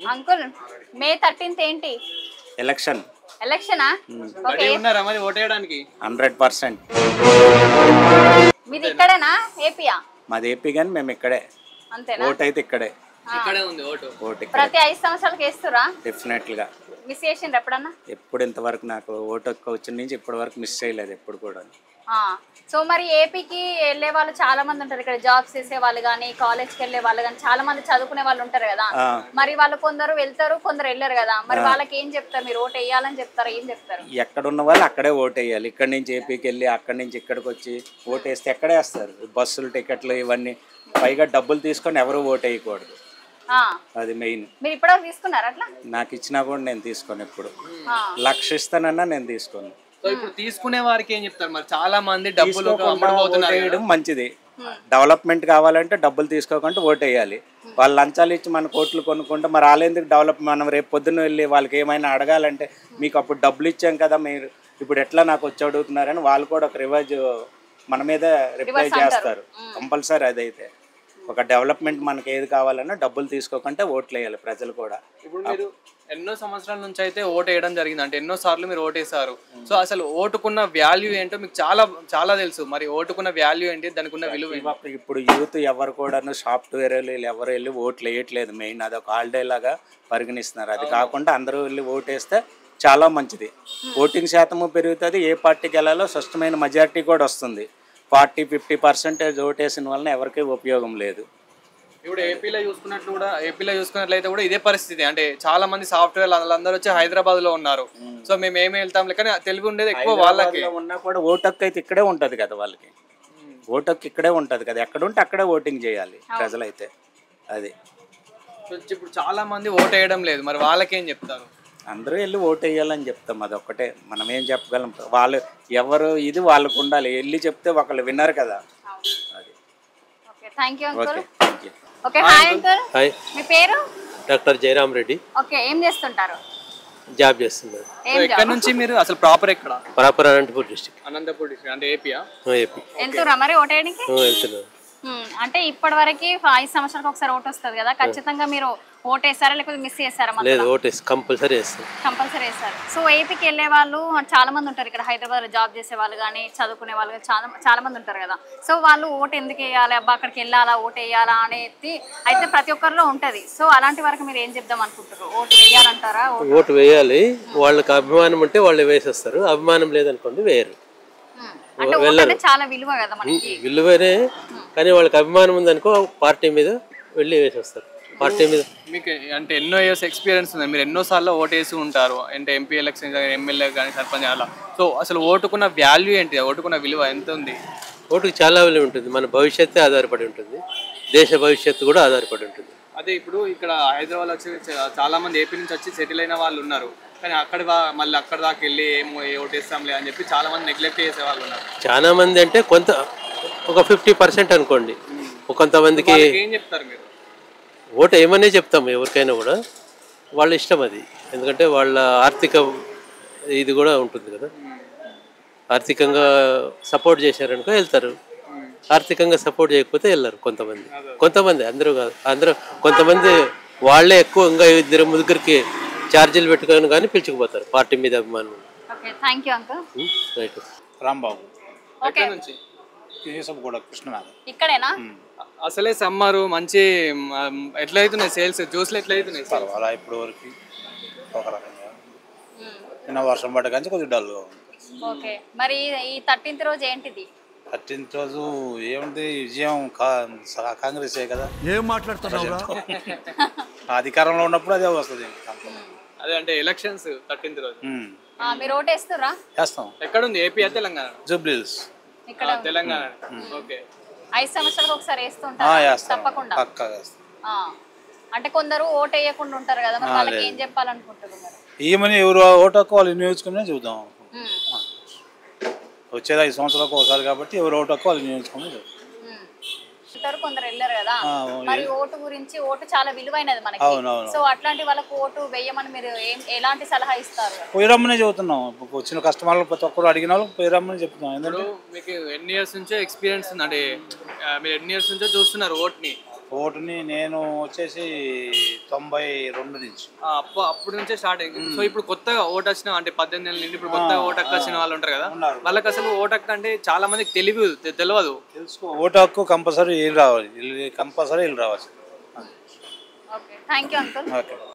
Uncle మే 13th ఏంటి election ఎలక్షనా okay ఉన్నారా మరి ఓటేయడానికి 100%. మీది ఇక్కడేనా ఏపీయా మాది ఏపీ కానీ మేము ఇక్కడే అంతేనా ఓట్ అయితే ఇక్కడే ఇక్కడే ఉంది ఓటు ప్రతి 5 సంవత్సరాలకు వేస్తురా డెఫినెట్గా. మిస్ చేసిండ్రు ఎప్పుడన్నా ఎప్పుడు ఇంతవరకు నాకు ఓటు వచ్చిన నుంచి ఇప్పటి వరకు మిస్ చేయలేదు ఎప్పుడు కూడా. సో మరి ఏపీకి వెళ్ళే వాళ్ళు చాలా మంది ఉంటారు ఇక్కడ జాబ్స్ చేసే వాళ్ళు కానీ కాలేజ్కి వెళ్ళే వాళ్ళు కానీ చాలా మంది చదువుకునే వాళ్ళు ఉంటారు కదా మరి వాళ్ళు కొందరు వెళ్తారు కొందరు వెళ్ళారు కదా మరి వాళ్ళకి ఏం చెప్తారు మీరు ఓటు వేయాలని చెప్తారా ఏం చెప్తారు ఎక్కడ ఉన్న వాళ్ళు అక్కడే ఓటు వేయాలి. ఇక్కడి నుంచి ఏపీకి వెళ్ళి అక్కడి నుంచి ఇక్కడికి వచ్చి ఓటు వేస్తే ఎక్కడే వేస్తారు. బస్సులు టికెట్లు ఇవన్నీ పైగా డబ్బులు తీసుకొని ఎవరు ఓటు వేయకూడదు. అది మెయిన్. మీరు ఇప్పటివరకు తీసుకున్నారు అట్లా నాకు ఇచ్చినా కూడా నేను తీసుకోను. ఎప్పుడు 1,00,000 ఇస్తానన్నా నేను తీసుకోను. సో ఇప్పుడు తీసుకునే వారికి ఏం చెప్తారు మరి చాలా మంది డబ్బులు వేయడం మంచిది. డెవలప్మెంట్ కావాలంటే డబ్బులు తీసుకోకుండా ఓటు వేయాలి. వాళ్ళు లంచాలు ఇచ్చి మన కోట్లు కొనుక్కుంటే మరి వాళ్ళెందుకు డెవలప్ మనం రేపు పొద్దున్న వెళ్ళి వాళ్ళకి ఏమైనా అడగాలంటే మీకు అప్పుడు డబ్బులు ఇచ్చాం కదా మీరు ఇప్పుడు ఎట్లా నాకు వచ్చి అడుగుతున్నారని వాళ్ళు కూడా ఒక రివాజ్ మన మీద రిప్లై చేస్తారు కంపల్సరీ. అదైతే ఒక డెవలప్మెంట్ మనకి ఏది కావాలన్నా డబ్బులు తీసుకోకుండా ఓట్లు వేయాలి ప్రజలు కూడా. ఇప్పుడు మీరు ఎన్నో సంవత్సరాల నుంచి అయితే ఓటు వేయడం జరిగింది అంటే ఎన్నో సార్లు మీరు ఓటేసారు. సో అసలు ఓటుకున్న వాల్యూ ఏంటో మీకు చాలా చాలా తెలుసు. మరి ఓటుకున్న వాల్యూ ఏంటి దానికి ఉన్న విలువ ఏంటి? ఇప్పుడు యూత్ ఎవరు కూడా సాఫ్ట్వేర్ ఎవరు వెళ్ళి ఓట్లు వేయట్లేదు. మెయిన్ అదొక హాలిడే లాగా పరిగణిస్తున్నారు. అది కాకుండా అందరూ వెళ్ళి ఓటేస్తే చాలా మంచిది. ఓటింగ్ శాతము పెరుగుతుంది. ఏ పార్టీకి వెళ్ళాలో స్పష్టమైన మెజారిటీ కూడా వస్తుంది. 40-50% ఓటేసిన వలన ఎవరికీ ఉపయోగం లేదు. ఇప్పుడు ఏపీలో చూసుకున్నట్లయితే కూడా ఇదే పరిస్థితి. అంటే చాలా మంది సాఫ్ట్వేర్ వాళ్ళందరూ వచ్చి హైదరాబాద్ లో ఉన్నారు. సో మేము ఏమి వెళ్తాం కానీ తెలుగు ఉండేది ఎక్కువ వాళ్ళకి. ఉన్నా కూడా ఓటు హక్కు అయితే ఇక్కడే ఉంటది కదా వాళ్ళకి. ఓటు హక్కు ఇక్కడే ఉంటది కదా. ఎక్కడ ఉంటే అక్కడే ఓటింగ్ చేయాలి ప్రజలైతే. అది ఇప్పుడు చాలా మంది ఓటు వేయడం లేదు. మరి వాళ్ళకేం చెప్తారు? అందరూ వెళ్ళి ఓటు వేయాలని చెప్తాం. అదొక్కటే మనం ఏం చెప్పగలం. వాళ్ళు ఎవరు ఇది వాళ్ళకు ఉండాలి. వెళ్ళి చెప్తే ఒకళ్ళు విన్నారు కదా. అది thank you uncle. Thank you. Okay hi uncle. Hi. మీ పేరు? డాక్టర్ జయరామ్ రెడ్డి. ఓకే ఏం చేస్తుంటారు? జాబ్ చేస్తున్నారు. ఎక్కడ నుంచి మీరు అసలు ప్రాపర్ ఎక్కడ? Proper Anantapur district. Anantapur district అంటే ఏపీయా? ఏపీ. వెళ్తురా మరి ఓటేయడానికి? వెళ్తున్నారు. అంటే ఇప్పటి వరకు 5 సంవత్సరాలకు ఒకసారి ఓటు వస్తుంది కదా ఖచ్చితంగా మీరు ఓటేసారా లేకపోతే మిస్ చేస్తారా? లేదు ఓటేసి కంపల్సరీ వేస్తారు. కంపల్సరీ వేస్తారు. సో ఏపీకి వెళ్ళే వాళ్ళు చాలా మంది ఉంటారు ఇక్కడ హైదరాబాద్ జాబ్ చేసే వాళ్ళు కానీ చదువుకునే వాళ్ళు చాలా మంది ఉంటారు కదా. సో వాళ్ళు ఓటు ఎందుకు వేయాలి అబ్బా అక్కడికి వెళ్ళాలా ఓటు వేయాలా అనేది అయితే ప్రతి ఒక్కరిలో ఉంటుంది. సో అలాంటి వరకు మీరు ఏం చెప్దాం అనుకుంటారు? ఓటు వేయాలంటారా? ఓటు వేయాలి. వాళ్ళకి అభిమానం ఉంటే వాళ్ళు వేసేస్తారు. అభిమానం లేదనుకోండి వేయరు. అంటే చాలా విలువ కదా మనకి. విలువనే కానీ వాళ్ళకి అభిమానం ఉందనుకో పార్టీ మీద వెళ్ళి వేసేస్తారు. పార్టీ మీద మీకు అంటే ఎన్నో ఇయర్స్ ఎక్స్పీరియన్స్ ఉంది. మీరు ఎన్నో సార్లు ఓటేసి ఉంటారు. అంటే ఎంపీ ఎలక్షన్ ఎమ్మెల్యే కానీ సర్పంచ్ అలా. సో అసలు ఓటుకున్న వాల్యూ ఏంటి? ఓటుకున్న విలువ ఎంత ఉంది? ఓటుకు చాలా విలువ ఉంటుంది. మన భవిష్యత్తు ఆధారపడి ఉంటుంది. దేశ భవిష్యత్తు కూడా ఆధారపడి ఉంటుంది. అదే ఇప్పుడు ఇక్కడ హైదరాబాద్ వచ్చి చాలా మంది ఏపీ నుంచి వచ్చి సెటిల్ అయిన వాళ్ళు ఉన్నారు. కానీ మళ్ళీ అక్కడ దాకా వెళ్ళి ఓటేస్తాంలే అని చెప్పి చాలా మంది నెగ్లెక్ట్ చేసే వాళ్ళు ఉన్నారు. చాలా మంది అంటే ఒక 50% అనుకోండి. కొంతమందికి ఏం చెప్తారు మీరు? ఓటు ఏమనే చెప్తాము ఎవరికైనా కూడా. వాళ్ళ ఇష్టం అది. ఎందుకంటే వాళ్ళ ఆర్థిక ఇది కూడా ఉంటుంది కదా. ఆర్థికంగా సపోర్ట్ చేశారనుకో వెళ్తారు. ఆర్థికంగా సపోర్ట్ చేయకపోతే వెళ్ళరు కొంతమంది అందరూ కాదు. కొంతమంది వాళ్ళే ఎక్కువ ఇంకా 2-3 ఛార్జీలు పెట్టుకొని కానీ పిలుచుకుపోతారు పార్టీ మీద అభిమానం. రైట్. రాంబాబు నుంచి ఇక్కడేనా? అసలే సమ్మరు మంచి ఎట్లయితున్నాయి సేల్స్? జ్యూస్లు ఎట్లయితున్నాయి? పర్వాలా ఇప్పుడు వరకు ఒక రకంగా. నిన్న వర్షం పడ్డ కానీ కొద్దిగా డల్గా ఉంది. ఓకే మరి ఈ 13th రోజు ఏంటిది? 13th రోజు ఏముంది విజయం కాంగ్రెసే కదా. ఏం మాట్లాడుతున్నావు? అధికారంలో ఉన్నప్పుడు అదే వస్తుంది. అదే అంటే ఎలక్షన్స్ 13th రోజు మీరు ఓటేస్తారా? వేస్తాం. ఎక్కడ ఉంది? ఏపీ తెలంగాణ? జూబ్లీహిల్స్ ఇక్కడ తెలంగాణ. ఓకే 5 సంవత్సరాలకు ఒకసారి వేస్తుంటారా? తప్పకుండా అంటే కొందరు ఓటు వేయకుండా ఉంటారు కదా మరి వాళ్ళకి ఏం చెప్పాలనుకుంటున్నారు? ఏమని ఎవరు ఓటు హక్కు వాళ్ళు వినియోగించుకునే చూద్దాం. వచ్చేది 5 సంవత్సరాలకు ఒకసారి కాబట్టి ఎవరు ఓటు హక్కు వాళ్ళు వినియోగించుకుని కొందరు వెళ్ళారు కదా మరి ఓటు గురించి. ఓటు చాలా విలువైనది మనకి. సో అట్లాంటి వాళ్ళకు ఓటు వేయమని మీరు ఎలాంటి సలహా ఇస్తారు? పోయిరమ్మనే చెబుతున్నాం. వచ్చిన కస్టమర్లు ప్రతి ఒక్కరు అడిగిన వాళ్ళకి పోయిరమ్మని చెప్తున్నాం. ఎందుకంటే మీకు ఎన్ని ఇయర్స్ నుంచో ఎక్స్పీరియన్స్ ఉంది. అంటే మీరు ఎన్ని ఇయర్స్ నుంచో చూస్తున్నారు ఓట్ని. ఓటుని నేను వచ్చేసి 92 నుంచి. అప్పటి నుంచే స్టార్ట్ అయింది. సో ఇప్పుడు కొత్తగా ఓటు వచ్చిన అంటే 18 ఏళ్ళ నుండి ఇప్పుడు కొత్తగా ఓటు హక్కు వచ్చిన వాళ్ళు ఉంటారు కదా, వాళ్ళకి అసలు ఓటు హక్కు అంటే చాలా మందికి తెలియదు. తెలుసుకో, ఓటు హక్కు కంపల్సరీ వీళ్ళు రావాలి, కంపల్సరీ వీళ్ళు రావాలి. Okay, thank you uncle. Okay.